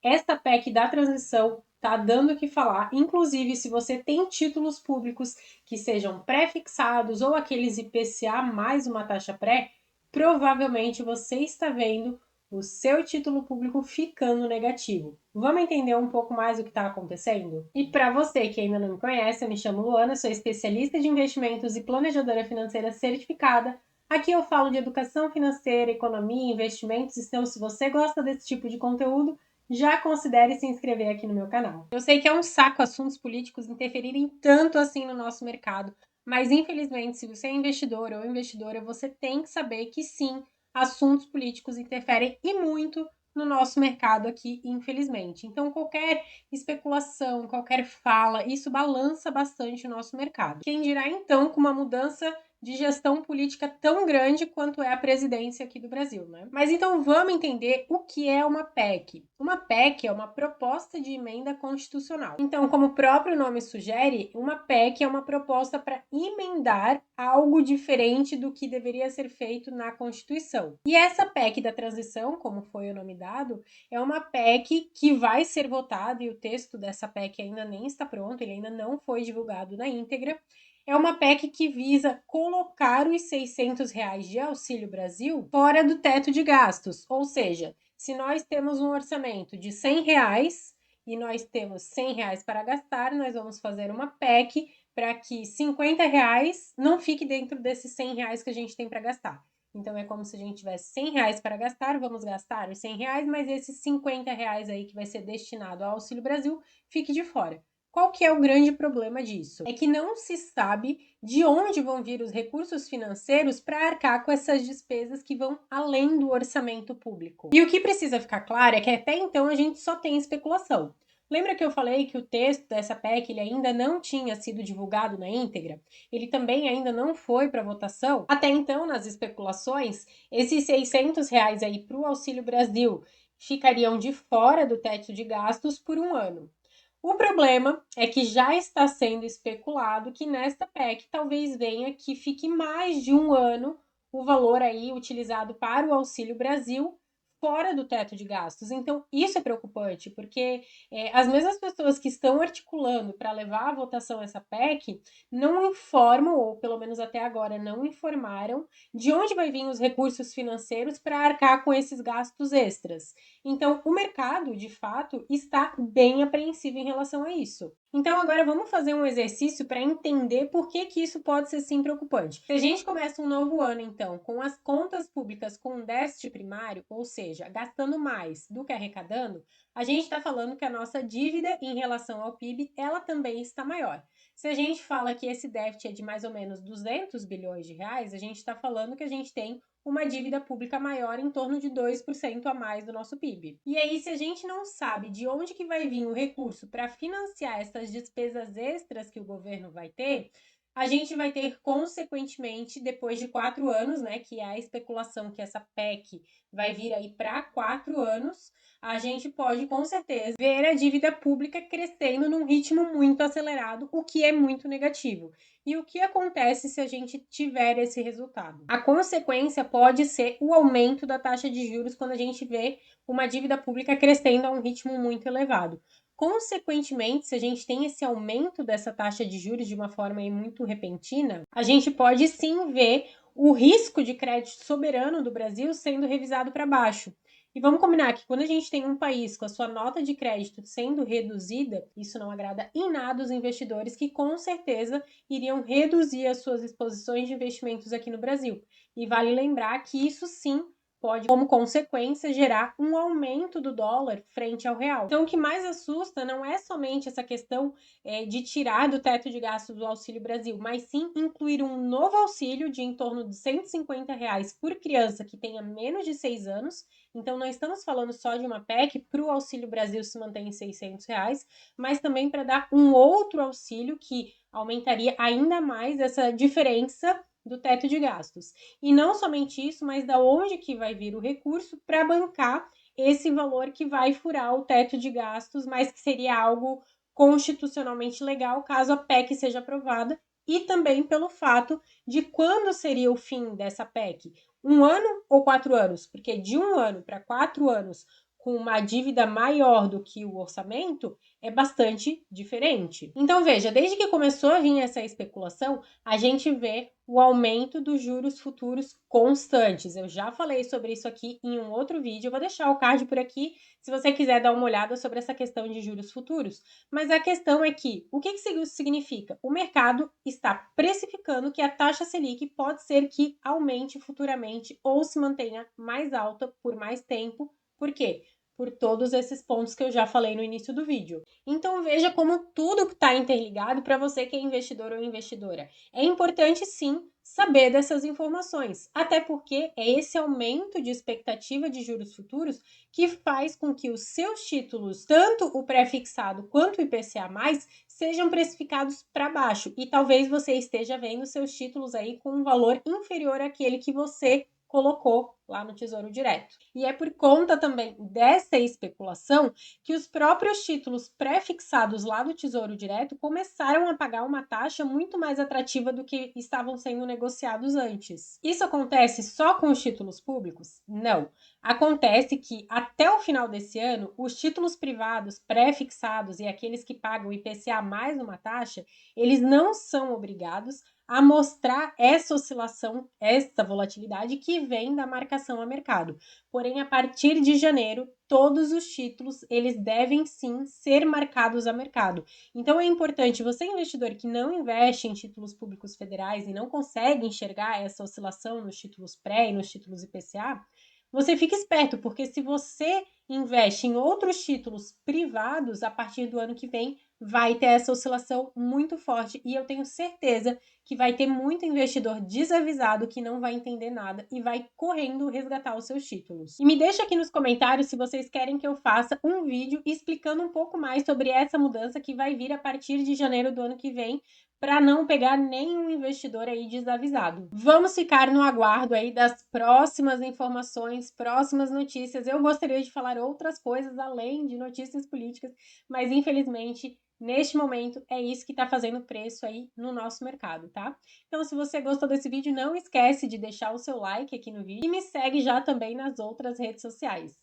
Essa PEC da transição está dando o que falar, inclusive se você tem títulos públicos que sejam pré-fixados ou aqueles IPCA mais uma taxa pré, provavelmente você está vendo o seu título público ficando negativo. Vamos entender um pouco mais o que está acontecendo? E para você que ainda não me conhece, eu me chamo Luana, sou especialista de investimentos e planejadora financeira certificada. Aqui eu falo de educação financeira, economia, investimentos, então se você gosta desse tipo de conteúdo, já considere se inscrever aqui no meu canal. Eu sei que é um saco assuntos políticos interferirem tanto assim no nosso mercado, mas infelizmente, se você é investidor ou investidora, você tem que saber que sim, assuntos políticos interferem e muito no nosso mercado aqui, infelizmente. Então, qualquer especulação, qualquer fala, isso balança bastante o nosso mercado. Quem dirá então com uma mudança de gestão política tão grande quanto é a presidência aqui do Brasil, né? Mas então vamos entender o que é uma PEC. Uma PEC é uma proposta de emenda constitucional. Então, como o próprio nome sugere, uma PEC é uma proposta para emendar algo diferente do que deveria ser feito na Constituição. E essa PEC da transição, como foi o nome dado, é uma PEC que vai ser votada e o texto dessa PEC ainda nem está pronto, ele ainda não foi divulgado na íntegra. É uma PEC que visa colocar os R$ 600 de Auxílio Brasil fora do teto de gastos. Ou seja, se nós temos um orçamento de R$ 100 e nós temos R$ 100 para gastar, nós vamos fazer uma PEC para que R$ 50 não fique dentro desses R$ 100 que a gente tem para gastar. Então, é como se a gente tivesse R$ 100 para gastar, vamos gastar os R$ 100, mas esses R$ 50 aí que vai ser destinado ao Auxílio Brasil, fique de fora. Qual que é o grande problema disso? É que não se sabe de onde vão vir os recursos financeiros para arcar com essas despesas que vão além do orçamento público. E o que precisa ficar claro é que até então a gente só tem especulação. Lembra que eu falei que o texto dessa PEC ele ainda não tinha sido divulgado na íntegra? Ele também ainda não foi para votação? Até então, nas especulações, esses R$ 600 aí para o Auxílio Brasil ficariam de fora do teto de gastos por um ano. O problema é que já está sendo especulado que nesta PEC talvez venha que fique mais de um ano o valor aí utilizado para o Auxílio Brasil fora do teto de gastos. Então, isso é preocupante, porque as mesmas pessoas que estão articulando para levar à votação essa PEC não informam, ou pelo menos até agora não informaram, de onde vai vir os recursos financeiros para arcar com esses gastos extras. Então, o mercado, de fato, está bem apreensivo em relação a isso. Então, agora vamos fazer um exercício para entender por que isso pode ser sim preocupante. Se a gente começa um novo ano, então, com as contas públicas com um déficit primário, ou seja, gastando mais do que arrecadando, a gente está falando que a nossa dívida em relação ao PIB, ela também está maior. Se a gente fala que esse déficit é de mais ou menos 200 bilhões de reais, a gente está falando que a gente tem uma dívida pública maior em torno de 2% a mais do nosso PIB. E aí, se a gente não sabe de onde que vai vir o recurso para financiar essas despesas extras que o governo vai ter, a gente vai ter, consequentemente, depois de 4 anos, né, que é a especulação que essa PEC vai vir aí para 4 anos, a gente pode, com certeza, ver a dívida pública crescendo num ritmo muito acelerado, o que é muito negativo. E o que acontece se a gente tiver esse resultado? A consequência pode ser o aumento da taxa de juros quando a gente vê uma dívida pública crescendo a um ritmo muito elevado. Consequentemente, se a gente tem esse aumento dessa taxa de juros de uma forma muito repentina, a gente pode sim ver o risco de crédito soberano do Brasil sendo revisado para baixo. E vamos combinar que quando a gente tem um país com a sua nota de crédito sendo reduzida, isso não agrada em nada os investidores que com certeza iriam reduzir as suas exposições de investimentos aqui no Brasil. E vale lembrar que isso sim pode, como consequência, gerar um aumento do dólar frente ao real. Então, o que mais assusta não é somente essa questão de tirar do teto de gastos do Auxílio Brasil, mas sim incluir um novo auxílio de em torno de R$ 150 por criança que tenha menos de 6 anos. Então, não estamos falando só de uma PEC para o Auxílio Brasil se manter em R$ 600, mas também para dar um outro auxílio que aumentaria ainda mais essa diferença do teto de gastos. E não somente isso, mas da onde que vai vir o recurso para bancar esse valor que vai furar o teto de gastos, mas que seria algo constitucionalmente legal caso a PEC seja aprovada, e também pelo fato de quando seria o fim dessa PEC. Um ano ou 4 anos? Porque de um ano para 4 anos, com uma dívida maior do que o orçamento, é bastante diferente. Então, veja, desde que começou a vir essa especulação, a gente vê o aumento dos juros futuros constantes. Eu já falei sobre isso aqui em um outro vídeo, eu vou deixar o card por aqui se você quiser dar uma olhada sobre essa questão de juros futuros. Mas a questão é que, o que isso significa? O mercado está precificando que a taxa Selic pode ser que aumente futuramente ou se mantenha mais alta por mais tempo. Por quê? Por todos esses pontos que eu já falei no início do vídeo. Então veja como tudo está interligado para você que é investidor ou investidora. É importante sim saber dessas informações, até porque é esse aumento de expectativa de juros futuros que faz com que os seus títulos, tanto o pré-fixado quanto o IPCA+, sejam precificados para baixo. E talvez você esteja vendo seus títulos aí com um valor inferior àquele que você colocou lá no Tesouro Direto. E é por conta também dessa especulação que os próprios títulos pré-fixados lá do Tesouro Direto começaram a pagar uma taxa muito mais atrativa do que estavam sendo negociados antes. Isso acontece só com os títulos públicos? Não. Acontece que até o final desse ano, os títulos privados pré-fixados e aqueles que pagam IPCA mais uma taxa, eles não são obrigados a mostrar essa oscilação, essa volatilidade que vem da marcação a mercado. Porém, a partir de janeiro, todos os títulos, eles devem sim ser marcados a mercado. Então é importante, você investidor que não investe em títulos públicos federais e não consegue enxergar essa oscilação nos títulos pré e nos títulos IPCA, você fica esperto, porque se você investe em outros títulos privados, a partir do ano que vem, vai ter essa oscilação muito forte e eu tenho certeza que vai ter muito investidor desavisado que não vai entender nada e vai correndo resgatar os seus títulos. E me deixa aqui nos comentários se vocês querem que eu faça um vídeo explicando um pouco mais sobre essa mudança que vai vir a partir de janeiro do ano que vem, para não pegar nenhum investidor aí desavisado. Vamos ficar no aguardo aí das próximas informações, próximas notícias. Eu gostaria de falar outras coisas além de notícias políticas, mas infelizmente neste momento é isso que está fazendo preço aí no nosso mercado, tá? Então, se você gostou desse vídeo, não esquece de deixar o seu like aqui no vídeo e me segue já também nas outras redes sociais.